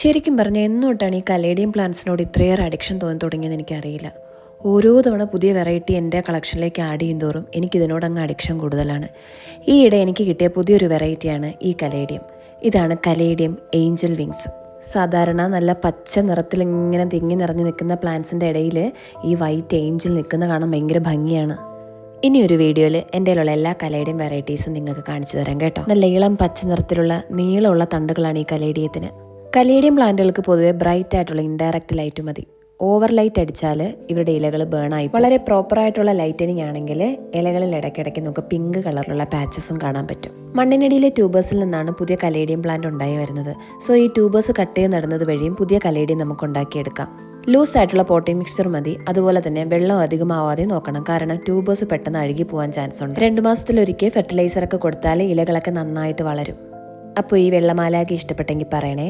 ശരിക്കും പറഞ്ഞാൽ എന്നോട്ടാണ് ഈ കലേഡിയം പ്ലാന്റ്സിനോട് ഇത്രയേറെ അഡിക്ഷൻ തോന്നി തുടങ്ങിയെന്ന് എനിക്കറിയില്ല. ഓരോ തവണ പുതിയ വെറൈറ്റി എൻ്റെ കളക്ഷനിലേക്ക് ആഡ് ചെയ്യും തോറും എനിക്കിതിനോട് അങ്ങ് അഡിക്ഷൻ കൂടുതലാണ്. ഈയിടെ എനിക്ക് കിട്ടിയ പുതിയൊരു വെറൈറ്റിയാണ് ഈ കലേഡിയം. ഇതാണ് കലേഡിയം ഏഞ്ചൽ വിങ്സ്. സാധാരണ നല്ല പച്ച നിറത്തിൽ ഇങ്ങനെ തിങ്ങി നിറഞ്ഞു നിൽക്കുന്ന പ്ലാന്റ്സിൻ്റെ ഇടയിൽ ഈ വൈറ്റ് ഏഞ്ചൽ നിൽക്കുന്ന കാണാൻ ഭയങ്കര ഭംഗിയാണ്. ഇനിയൊരു വീഡിയോയിൽ എൻ്റെ കയ്യിലുള്ള എല്ലാ കലേഡിയം വെറൈറ്റീസും നിങ്ങൾക്ക് കാണിച്ചു തരാം കേട്ടോ. നല്ല ഇളം പച്ച നിറത്തിലുള്ള നീളമുള്ള തണ്ടുകളാണ് ഈ കലേഡിയത്തിന്. കലേഡിയം പ്ലാന്റുകൾക്ക് പൊതുവെ ബ്രൈറ്റ് ആയിട്ടുള്ള ഇൻഡയറക്റ്റ് ലൈറ്റ് മതി. ഓവർ ലൈറ്റ് അടിച്ചാൽ ഇവരുടെ ഇലകൾ ബേണായി. വളരെ പ്രോപ്പറായിട്ടുള്ള ലൈറ്റനിങ് ആണെങ്കിൽ ഇലകളിൽ ഇടയ്ക്കിടയ്ക്ക് നമുക്ക് പിങ്ക് കളറിലുള്ള പാച്ചസും കാണാൻ പറ്റും. മണ്ണിനടിയിലെ ട്യൂബേഴ്സിൽ നിന്നാണ് പുതിയ കലേഡിയം പ്ലാന്റ് ഉണ്ടായി വരുന്നത്. സോ ഈ ട്യൂബേഴ്സ് കട്ട് ചെയ്ത് നടുന്നത് വഴിയും പുതിയ കലേഡിയം നമുക്ക് ഉണ്ടാക്കിയെടുക്കാം. ലൂസ് ആയിട്ടുള്ള പോട്ടിംഗ് മിക്സ്ചർ മതി. അതുപോലെ തന്നെ വെള്ളം അധികമാവാതെ നോക്കണം, കാരണം ട്യൂബേഴ്സ് പെട്ടെന്ന് അഴുകി പോകാൻ ചാൻസ് ഉണ്ട്. 2 മാസത്തിലൊരിക്കൽ ഫെർട്ടിലൈസറൊക്കെ കൊടുത്താൽ ഇലകളൊക്കെ നന്നായിട്ട് വളരും. അപ്പോൾ ഈ വെള്ളമാലാക്കി ഇഷ്ടപ്പെട്ടെങ്കിൽ പറയണേ.